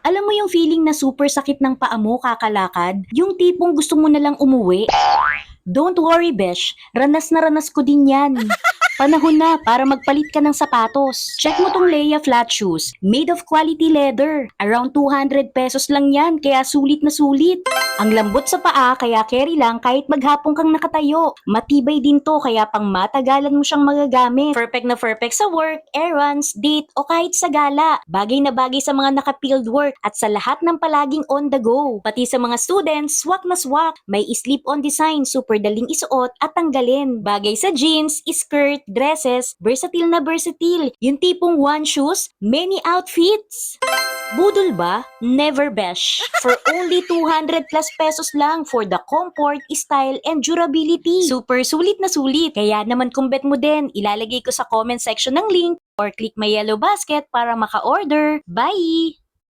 Alam mo yung feeling na super sakit ng paa mo kakalakad? Yung tipong gusto mo na lang umuwi? Don't worry, Besh. Ranas na ranas ko din yan. Panahon na para magpalit ka ng sapatos. Check mo tong Leia flat shoes. Made of quality leather. Around 200 pesos lang yan, kaya sulit na sulit. Ang lambot sa paa, kaya carry lang kahit maghapon kang nakatayo. Matibay din to, kaya pang matagalan mo siyang magagamit. Perfect na perfect sa work, errands, date, o kahit sa gala. Bagay na bagay sa mga naka-field work at sa lahat ng palaging on the go. Pati sa mga students, swak na swak. May slip-on design, super daling isuot at tanggalin. Bagay sa jeans, skirt, dresses, versatile na versatile. Yung tipong one shoes, many outfits. Budol ba? Never, besh. For only 200 plus pesos lang for the comfort, style, and durability. Super sulit na sulit. Kaya naman kung bet mo din, ilalagay ko sa comment section ng link or click my yellow basket para maka-order. Bye!